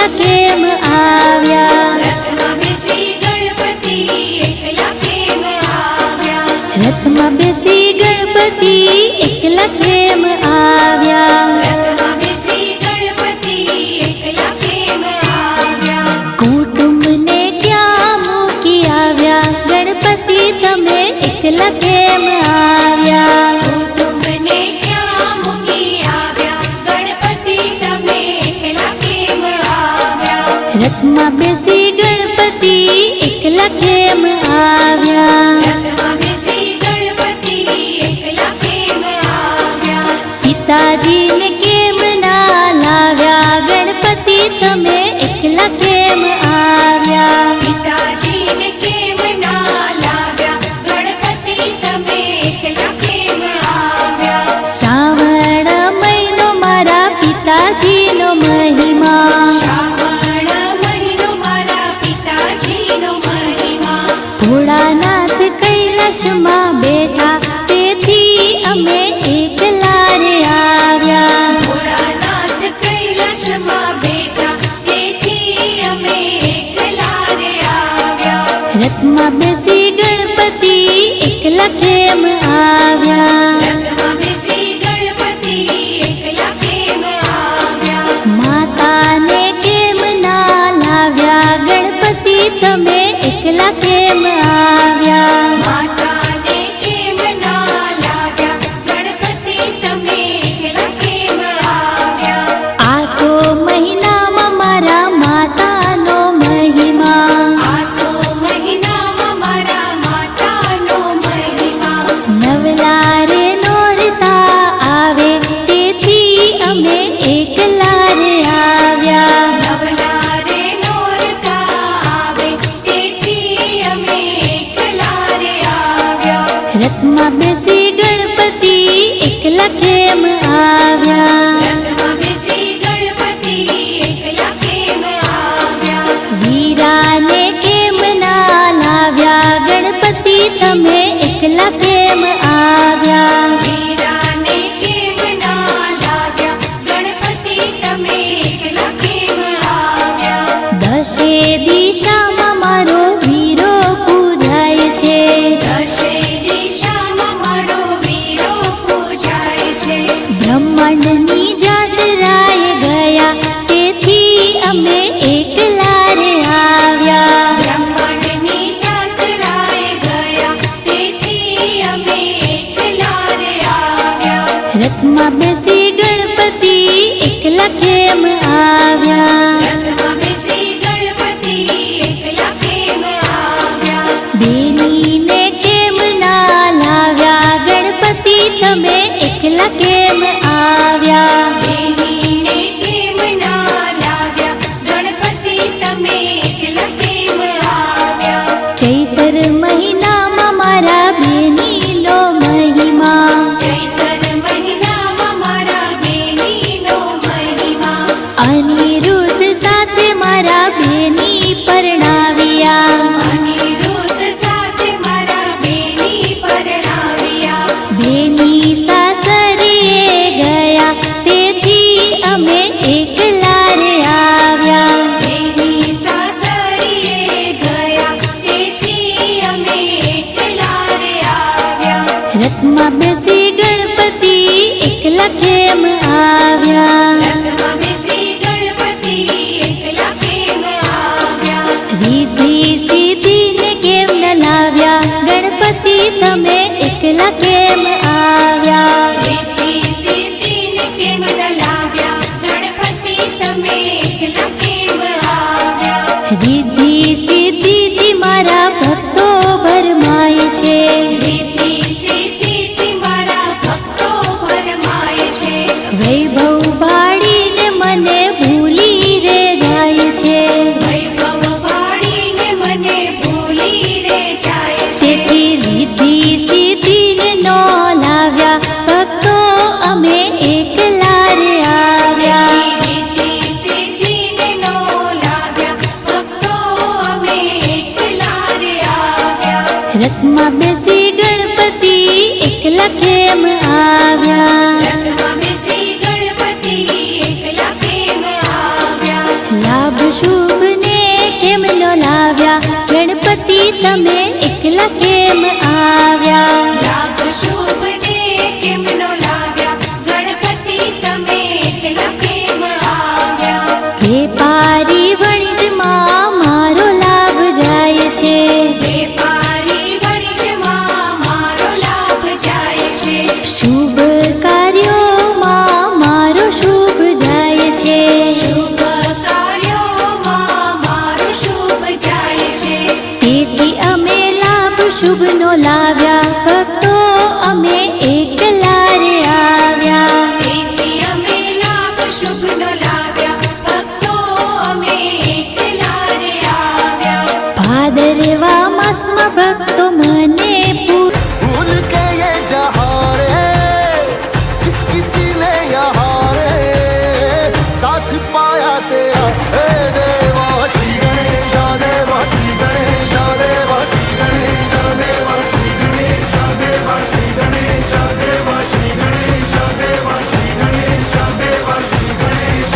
એકલા કેમ આવ્યા? રથમાં બેસી ગણપતિ એકલા કેમ આવ્યા? રથમાં બેસી ગણપતિ એકલા કેમ આવ્યા? રથમાં બેસી ગણપતિ એકલા કેમ આવ્યા? કુટુંબને ક્યાં મૂકી આવ્યા? ગણપતિ તમે એકલા કેમ આવ્યા? કુટુંબને ક્યાં મૂકી આવ્યા? ગણપતિ તમે એકલા કેમ આવ્યા? રથમાં બેસી ગણપતિ એકલા કેમ આવ્યા? રથમાં બેસી ગણપતિ એકલા કેમ આવ્યા? પિતાજીને કેમ ના લાવ્યા? ગણપતિ તમે એકલા કેમ આવ્યા? પિતાજીને કેમ ના લાવ્યા? ગણપતિ તમે એકલા કેમ આવ્યા? શ્રાવણ મહિનો મારા પિતાજીનો મહિમા, શ્રાવણ મહિનો મારા પિતાજીનો મહિમા. ભોળાનાથ કૈલાસમાં બેઠા તેથી અમે એકલા રે આવ્યા. ભોળાનાથ કૈલાસમાં બેઠા તેથી અમે એકલા રે આવ્યા. રથમાં બેસી ગણપતિ એકલા કેમ આવ્યા? રથમાં બેસી ગણપતિ એકલા કેમ આવ્યા? માતાને કેમ ના લાવ્યા? ગણપતિ તમે એકલા કેમ આવ્યા? માતાને કેમ ના લાવ્યા? ગણપતિ તમે એકલા કેમ આવ્યા? આસો મહિનામાં મારા માતાનો મહિમા, આસો મહિનામાં મારા માતાનો મહિમા. નવલા રે નોરતા આવે તેથી અમે એકલા રે આવ્યા. નવલા રે નોરતા આવે તેથી અમે એકલા રે આવ્યા. રથમાં બેસી ગણપતિ એકલા કેમ આવ્યા? રથમાં બેસી ગણપતિ એકલા કેમ આવ્યા? વીરાને કેમ ના લાવ્યા? ગણપતિ તમે એકલા કેમ આવ્યા? વીરાને કેમ ના લાવ્યા? ગણપતિ તમે એકલા કેમ આવ્યા? દશે દિશામાં મારો વીરો પૂજાય છે, દશે દિશામાં મારો વીરો પૂજાય છે. બ્રહ્માંડની જાત્રાએ ગયા તેથી અમે એકલા રે આવ્યા. બ્રહ્માંડની જાત્રાએ ગયા તેથી અમે એકલા રે આવ્યા. રથમાં બેસી ગણપતિ એકલા કેમ આવ્યા? રથમાં બેસી ગણપતિ એકલા કેમ આવ્યા? બેનીને કેમ ના લાવ્યા? ગણપતિ તમે એકલા કેમ આવ્યા? બેનીને કેમ ના લાવ્યા? ગણપતિ તમે એકલા કેમ આવ્યા? ચૈતર મહિનામાં મારા બેનીનો મહિમા, ચૈતર મહિનામાં મારા બેનીનો મહિમા. અનિરુદ્ધ સાથે મારા બેની પરણાવ્યા. અનિરુદ્ધ સાથે મારા બેની પરણાવ્યા. બેની સાસરીએ ગયા તેથી અમે એકલા રે આવ્યા. બેની સાસરીએ ગયા તેથી અમે એકલા રે આવ્યા. રથમાં બેસી ગણપતિ એકલા કેમ આવ્યા? રથમાં બેસી ગણપતિ એકલા કેમ આવ્યા? તમે એકલા કેમ આવ્યા? લાભ શુભ ને કેમ નો લાવ્યા? ગણપતિ તમે એકલા કેમ આવ્યા? વેપારી વણિજમાં મારો લાભ જાય છે. વેપારી વણિજમાં મારો લાભ જાય છે. શુભ કાર્યોમાં મારો શુભ જાય છે. શુભ કાર્યોમાં મારો શુભ જાય છે. તેથી અમે લાભ શુભનો લાવ્યા, ભક્તો અમે એકલા રે આવ્યા. તેથી અમે લાભ શુભ નો લાવ્યા, ભક્તો અમે એકલા રે આવ્યા. ભાદરવા માસમાં ભક્તો મને भूल के ये जहाँ रे जिस किसी ने यहाँ रे साथ पाया तेरा हे देवा श्री गणेश देवा श्री गणेश देवा श्री गणेश देवा श्री गणेश देवा श्री गणेश देवा श्री गणेश देवा श्री गणेश देवा श्री गणेश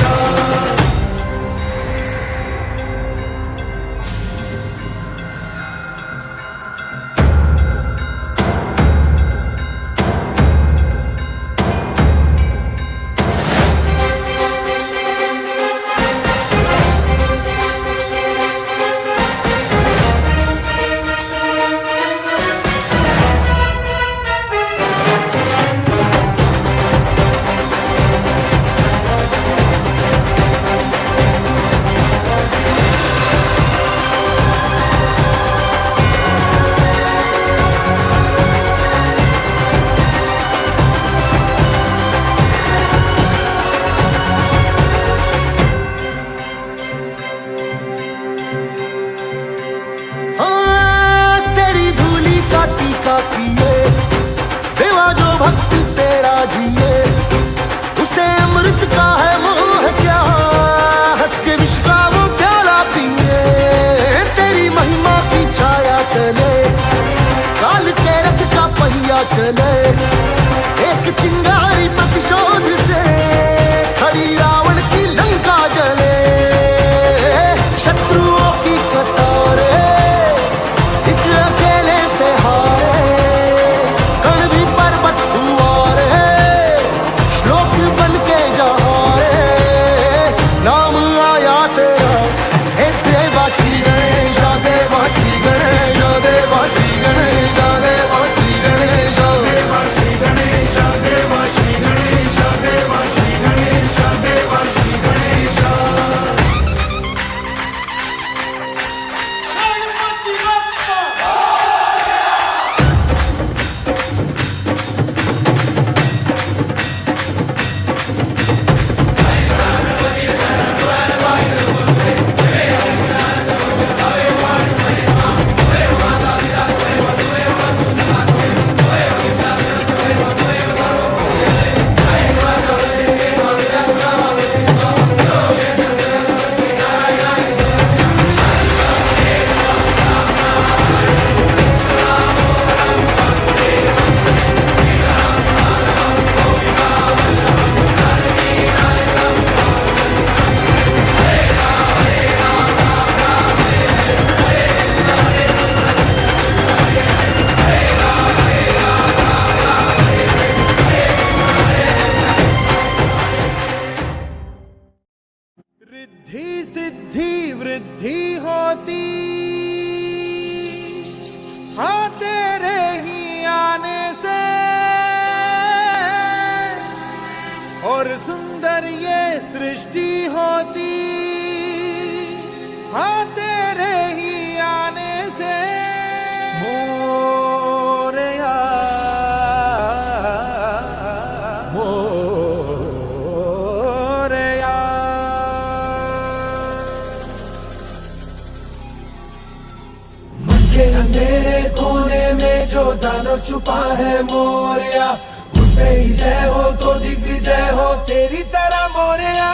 हाँ, तेरी धूली का टीका किए देवा जो भक्त तेरा जिए उसे अमृत का है मोह क्या हंस के विष का वो प्याला पिए तेरी महिमा की छाया तले काल के रथ का पहिया चले एक चिंगारी प्रतिशोध से खड़ी रावण की लंका जले शत्रुओं की कतारे एक अकेले से हारे कण भी पर्वत हुआ रे श्लोक बन के जहाँ रे नाम आया तेरा हे देवा श्री गणेश देवा श्री गणेश देवा श्री गणेश देवा श्री गणेश देवा श्री गणेश देवा श्री गणेश देवा श्री गणेश देवा श्री गणेश रिद्धि सिद्धि वृद्धि होती हाँ तेरे ही आने से और सुंदर ये सृष्टि होती हाँ तेरे ही आने से मोरया मोरया के अंधेरे कोने में जो दानव छुपा है मोरया उसपे ही जय हो तो दिग्विजय हो तेरी तरह मोरया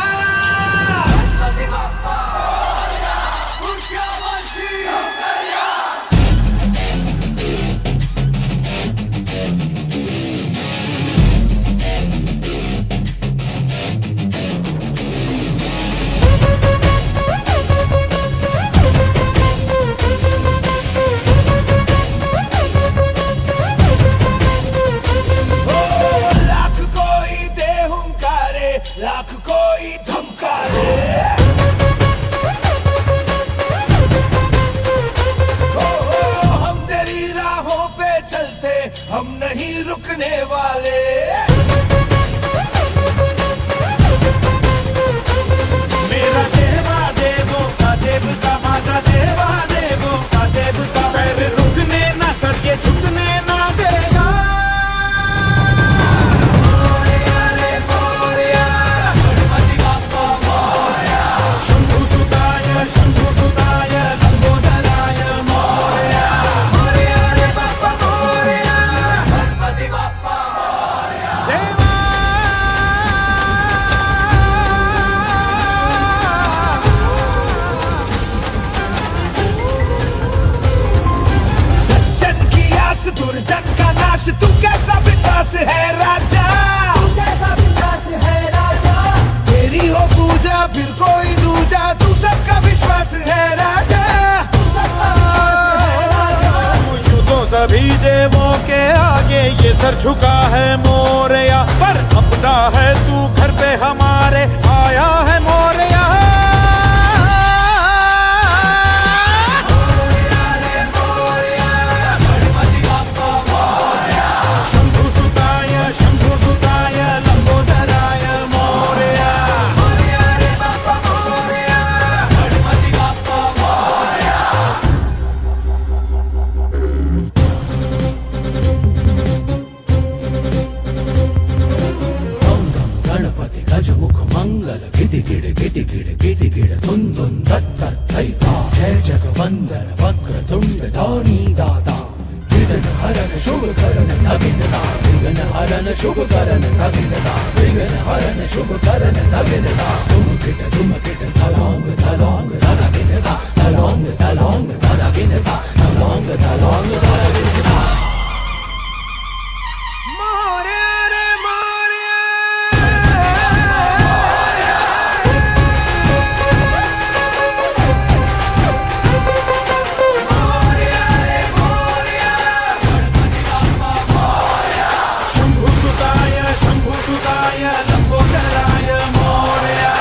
फिर कोई दूजा, तू सबका विश्वास है राजा, तू सबका विश्वास है राजा। यूं तो सभी देवों के आगे ये सर झुका है मोरया, पर अपना है तू घर पे हमारे आया है मोरया। शंभु सुताय लंबोदराय मोरया। गणपति गजमुख मंगल गिट गिड़ गिट गिड़ गिट गिड़ धुन धुन धत्तर धैता, जय जगवंदन वक्र तुंड धौनी दाता, विघ्न हरन शुभ करन नगिनता, विघ्न हरन शुभ करन नगिनता, विघ्न हरन शुभ करन नगिनता, तुम किट तलांग तलांग नगिनता, तलांग तलांग नगिनता, तलांग तलांग नगिनता। मोरया रे मोरया, शंभु सुताय लंबोदराय मोरया।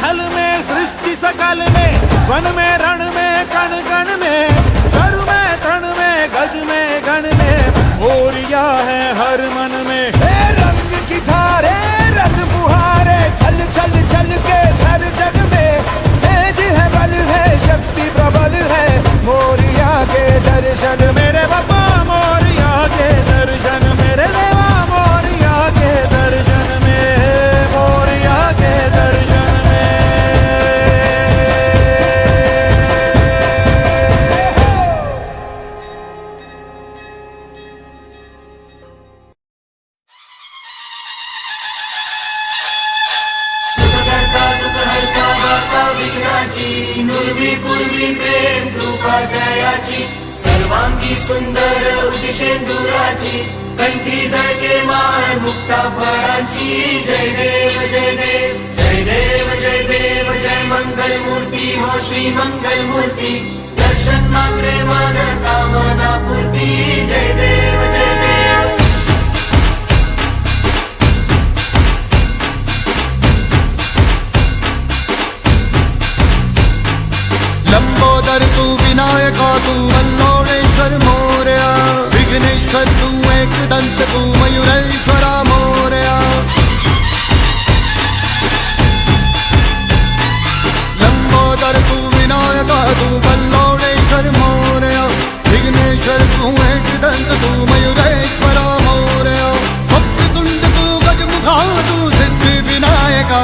थल में सृष्टि सकल में, वन में रण में कण कण में, कर में तृण में गज में गण में, मोरिया है हर मन में। हे रंग की धारे रस बुहारे, छल छल छल के हर जग में, तेज है बल है शक्ति प्रबल है, मोरिया के दर्शन मेरे बाबा मोरिया के दर्शन, मेरे देवा मोरिया के दर्शन में, मोरिया के दर्शन में। सुखकर्ता दुःखहर्ता वार्ता विघ्नाची, नुर्वी पूर्वी प्रेम कृपा जयाची, सर्वांगी सुंदर उदिशेंदुराची, कंठी झळके माळ मुक्ता फळाची, जय देव जय देव जय देव जय देव, जय मंगल मूर्ती हो श्री मंगल मूर्ती, दर्शन मात्रे मन कामना पूर्ती, जय देव जय देव। लंबोदर तू विनायका तू वल्लोळेश्वर मोरया, विघ्नेश्वर तू एकदंत तू मयुरेश्वरा मोरया। लंबोदर तू विनायका तू वल्लोळेश्वर मोरया, विघ्नेश्वर तू एकदंत तू मयुरेश्वरा मोरया। वक्रतुंड तू गजमुखा तू सिद्धि विनायका।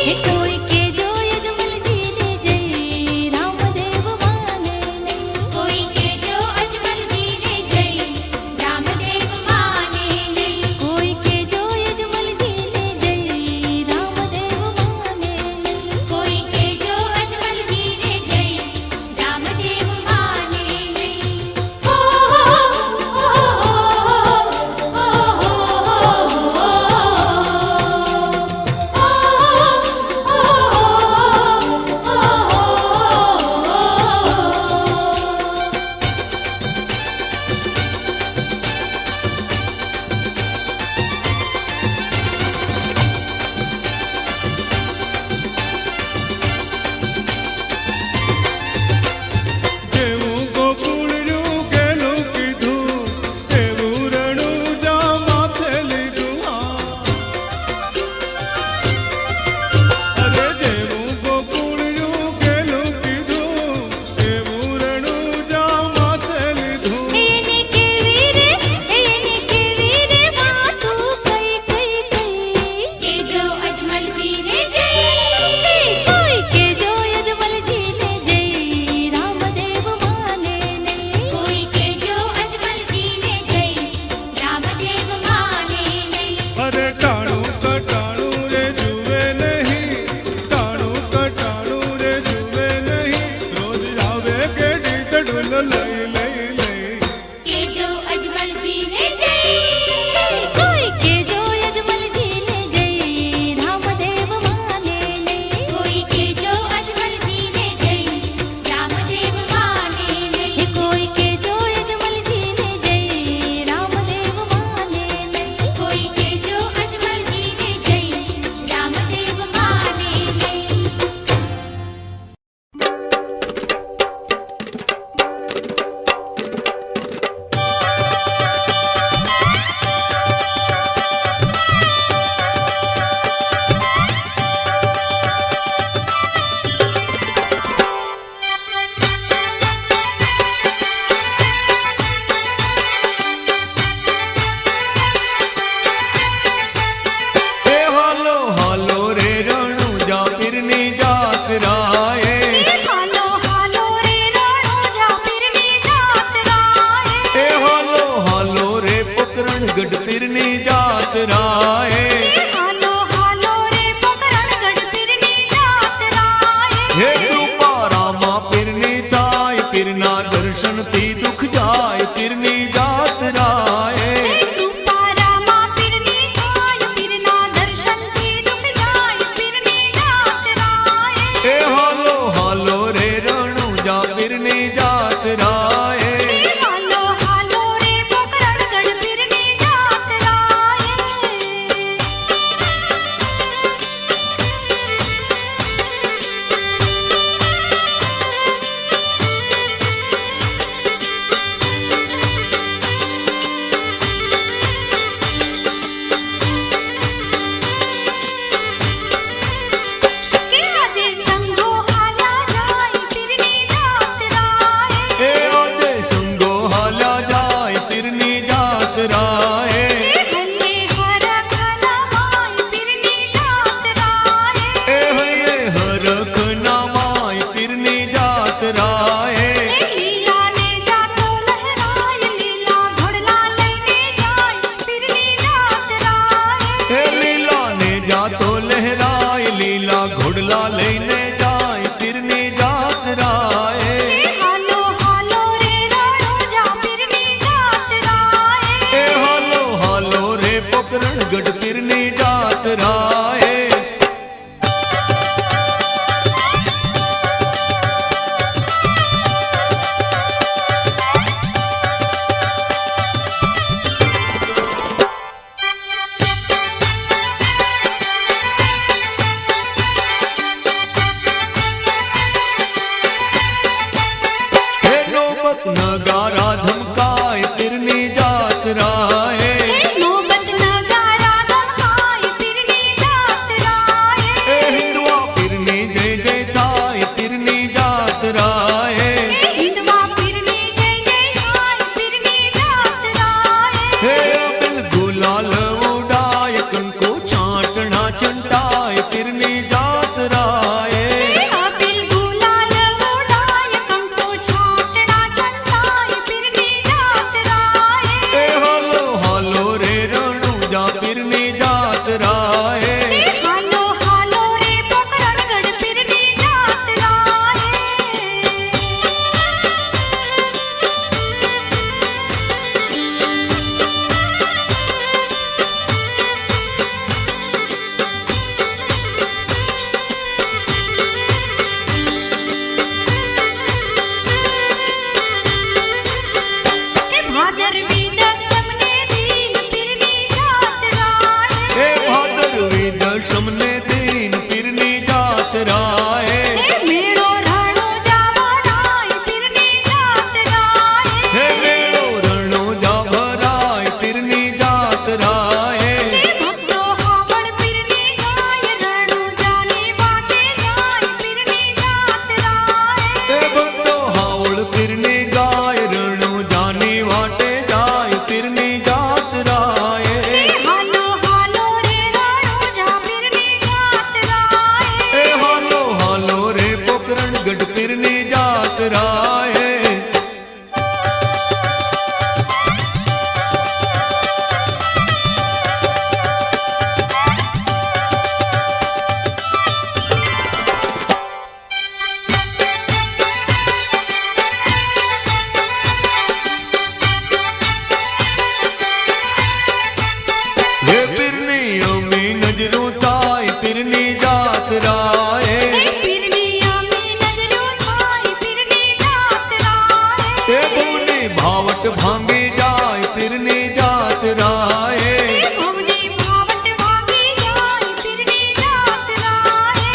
हे कोई के जो अजमल जी ने जय रामदेव माने नहीं कोई के जो अजमल जी ने जय रामदेव माने नहीं कोई के जो अजमल जी ने जय रामदेव माने नहीं कोई के जो अजमल जी ने जय रामदेव माने नहीं हो જેવું ગોકુળનું કેલું કીધું એવું રણુજા માથે લીધું અરે જેવું ગોકુળનું કેલું કીધું એવું રણુજા માથે લીધું એની કેવી રે વાતું કઈ કઈ કઈ के जो अजमल जी ने जय कोई के जो अजमल जी ने जय रामदेव माने नहीं कोई के जो अजमल जी ने जय रामदेव माने नहीं અરે ટાણું કટાણું રે જુએ નહીં ટાણું કટાણું રે જુએ નહીં રોજ આવે કે જીત ઢોલ લઈ લઈ લઈ के जो अजमल जी ने जय कोई के जो अजमल जी ने जय रामदेव माने नहीं कोई के जो अजमल जी ने जय रामदेव माने नहीं हे कोई के जो अजमल जी ने जय रामदेव माने नहीं कोई के जो अजमल जी ने जय रामदेव माने नहीं हे हालो हालो रे रણુજા પીરની જાતરાએ हालो हालो रे रणुजा पीરની जातराए हे हालो हालो रे પોકરણગઢ પીરની જાતરાએ हालो हालो रे पोकरणगढ़ पीરની जातराए હે કૃપારામા પીરની થાય પીરના દર્શનથી દુઃખ જાય પીરની જાતરાએ રૂપારામા પીરની થાય પીરના દર્શનથી દુઃખ જાય પીરની જાતરાએ हे हालो हालो रे રણુજા પીરની જાતરાએ હાલો હાલો રે પોકરણગઢ પીરની જાતરાએ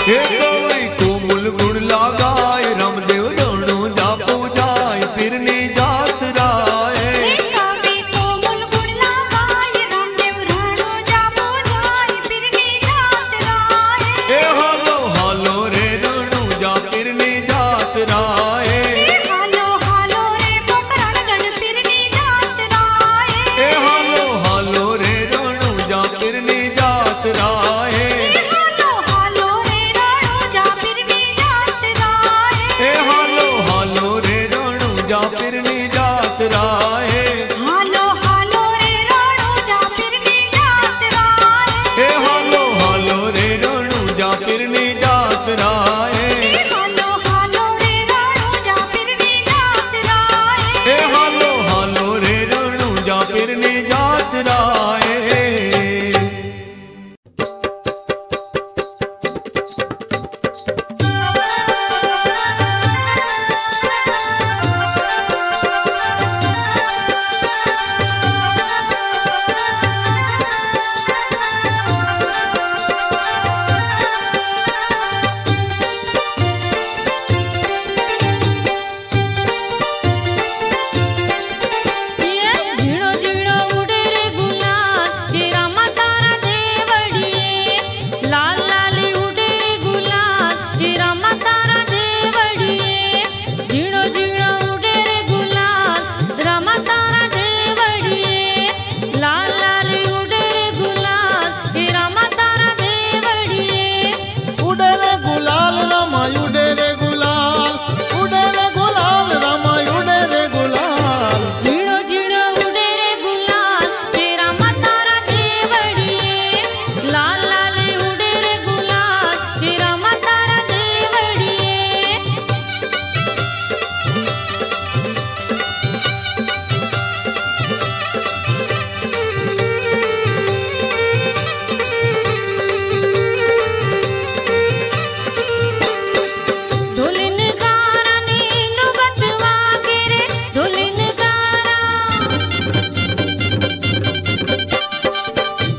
એ તો વહી કોમલ ગુણ લાગાય રામદેવ રણું જાપુ જાય પીરની જાત રાય રે કવિ કોમલ ગુણ લાગાય રામદેવ રાણો જાપો જાય પીરની જાત રાય એ હાલો હાલો રે રણું જા પીરની જાત રાય હાલો હાલો રે પોકરણગઢ પીરની જાત રાય એ હાલો હાલો રે રણું જા પીરની જાત રાય હાલો હાલો રે રાણો જા પીરની જાત રાય એ હાલો હાલો રે રણું જા પીરની જાત રાય હાલો હાલો રે રાણો જા પીરની જાત રાય એ હાલો હાલો રે રણું જા પીરની જાત રાય હાલો હાલો રે રાણો જા પીરની જાત રાય એ હાલો હાલો રે રણું જા પીરની જાત રાય ઝીણો ઝીણો ઉડે રે ગુલાલ કે રામા તારા દેવડીએ લાલ લાલી ઉડે રે ગુલાલ કે રામા તારા દેવડીએ ઝીણો ઝીણો ઉડે રે ગુલાલ રામા તારા દેવડીએ લાલ લાલી ઉડે રે ગુલાલ કે રામા તારા દેવડીએ ઉડે રે ગુલાલ રામાય ઉડે રે ગુલાલ ઉડે રે ગુલાલ રામાય ઉડે રે ગુલાલ ઝીણો ઝીણો ઉડે રે ગુલાલ કે રામા તારા દેવડીએ લાલ લાલી ઉડે રે ગુલાલ કે રામા તારા દેવડીએ ઢોલીન ગારાની નોબત વાગે રે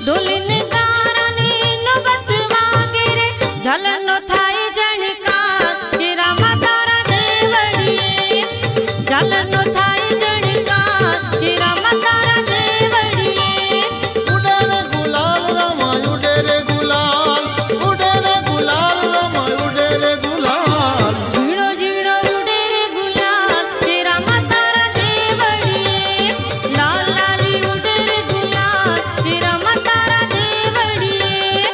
ઢોલીન ગારાની નોબત વાગે રે ઝાલરનો થાય જણકાર કે રામા તારા દેવડીએ ઝાલરનો થાય જણકાર કે રામા તારા દેવડીએ ઉડે રે ગુલાલ રામાય ઉડે રે ગુલાલ ઉડે રે ગુલાલ રામાય ઉડે રે ગુલાલ ઝીણો ઝીણો ઉડે રે ગુલાલ કે રામા તારા દેવડીએ લાલ લાલી ઉડે રે ગુલાલ કે રામા તારા દેવડીએ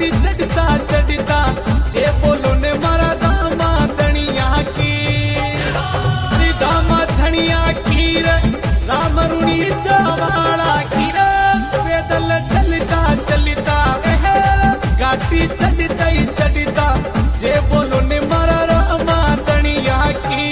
गाड़ी चढ़ता चढ़ता जे बोलो ने मारा दामा धनिया की अरे दामा धनिया की रे राम रुणी चावाला की रे पैदल चलता चलता गाड़ी चढ़ता ही चढ़ता जे बोलो ने मारा रामा धनिया की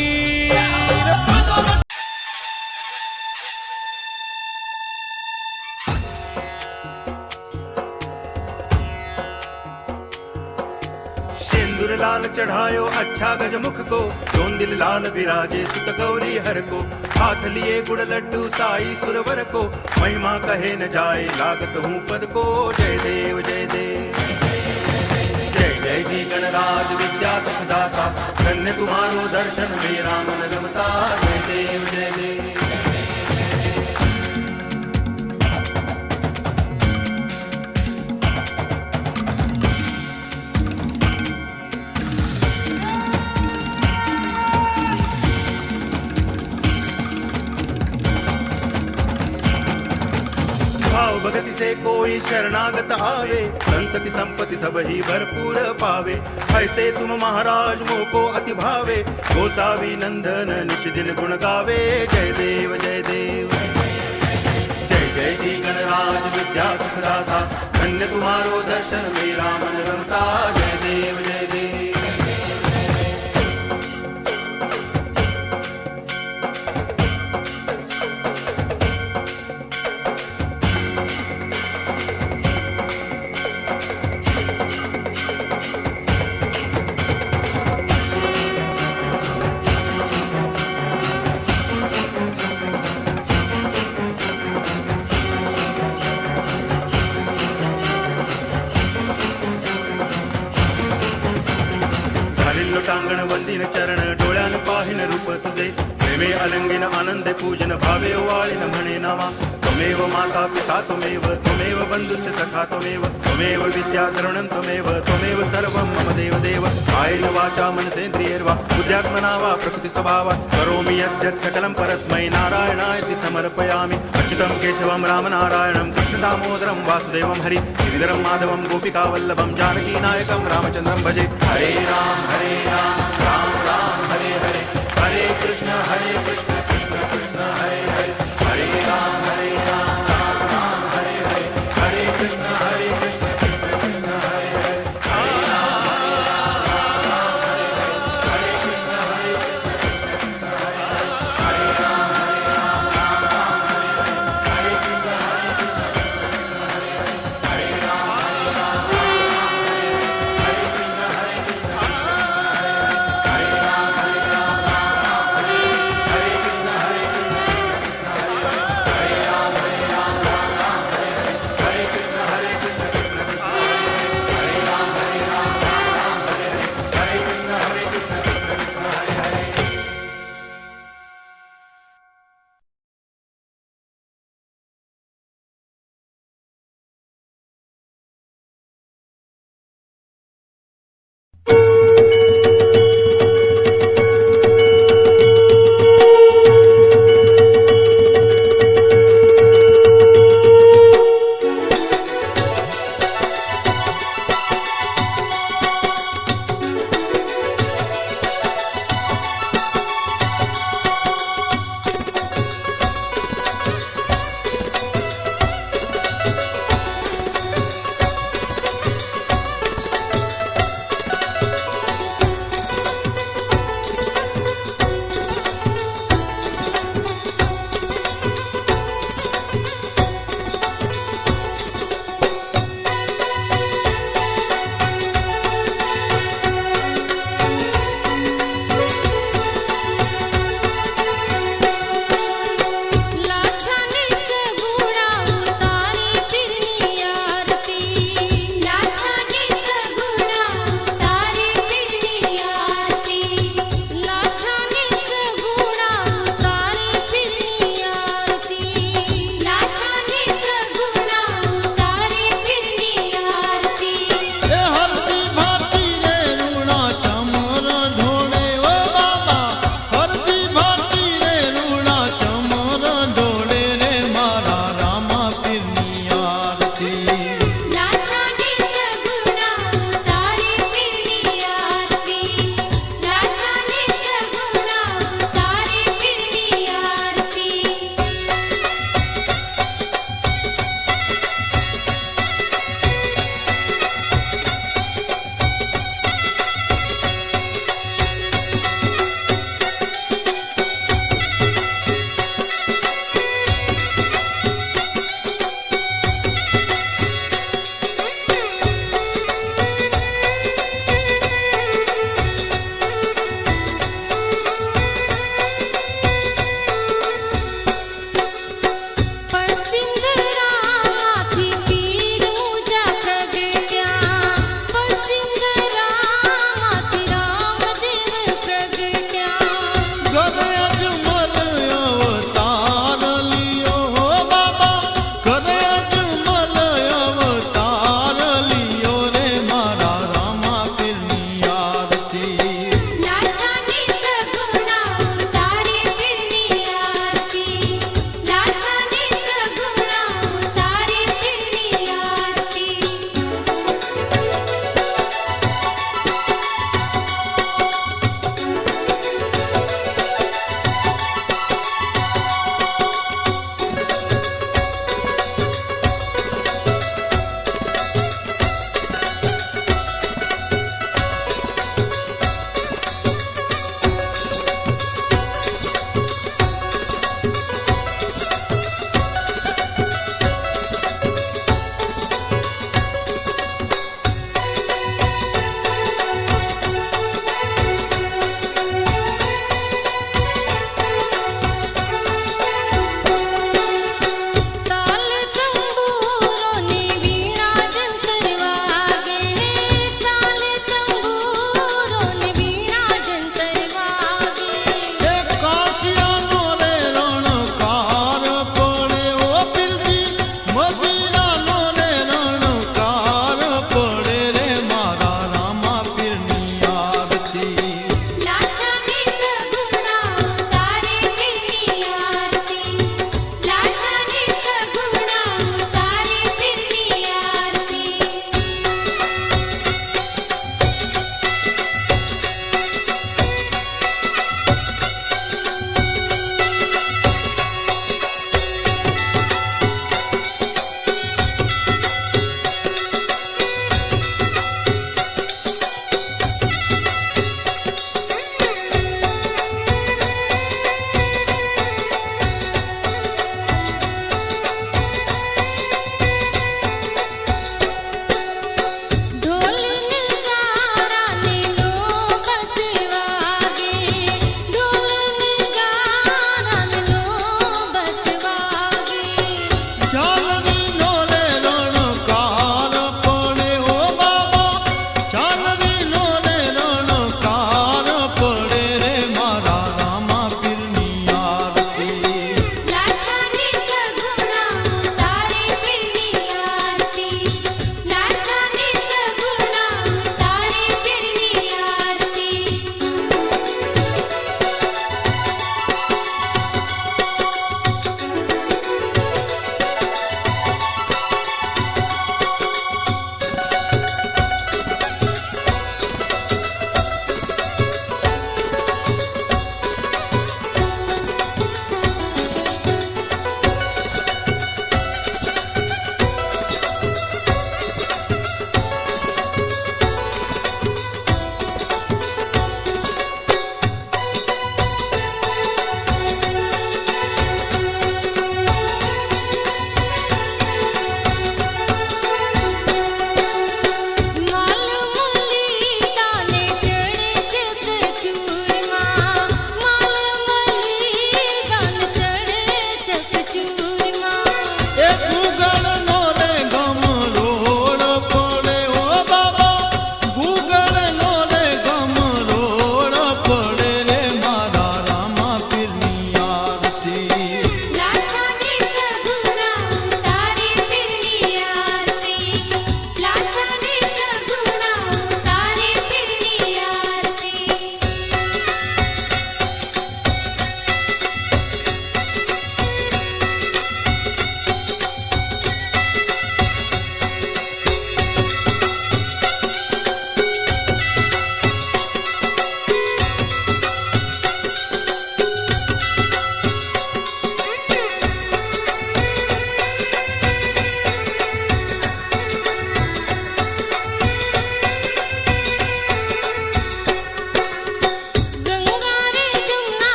सिंदूर लाल चढ़ायो अच्छा गजमुख को, दोन दिल लाल विराजे सुत गौरी हर को। हाथ लिए गुड़ लड्डू साई सुरवर को, महिमा कहे न जाए लागत हूँ पद को। जय देव जय देव जय जय जी गणराज विद्या सुखदाता, धन्य तुम्हारो दर्शन मेरा मन रमता। जय देव जय देव भाव भगति से कोई शरणागत आवे, संतति संपत्ति सब ही भरपूर पावे। ऐसे तुम महाराज मोको अति भावे, गोसावी नंदन निच दिन गुण गावे। जय देव जय देव जय जय जी गणराज विद्या सुखदाता, धन्य तुम्हारो दर्शन मेरा मन रमता। जय देव जय देव टांगण वंदिन चरण, डोळ्यान पाहिन रूप तुझे। प्रेमे अलंगिन आनंदे पूजन, भावे ओवाळीन म्हणे नावा। त्वमेव माता पिता त्वमेव, त्वमेव बंधुश्च सखा त्वमेव, त्वमेव विद्या तरुणं त्वमेव, त्वमेव सर्वं मम देव देव। कायेन वाचा मनसेन्द्रियैर्वा बुद्ध्यात्मना वा प्रकृति स्वभावा, करोमि यद्यत् सकलं परस्मै नारायणायति समर्पयामि। अच्युतं केशवं रामनारायणं कृष्ण दामोदरं वासुदेवं हरि गिरिधरं माधवं गोपिकावल्लभं जानकी नायकं रामचन्द्रं भजे। हरे राम राम राम हरे हरे, हरे कृष्ण कृष्ण कृष्ण हरे हरे, हरे राम राम राम हरे हरे, हरे कृष्ण कृष्ण कृष्ण हरे हरे, हरे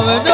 भावना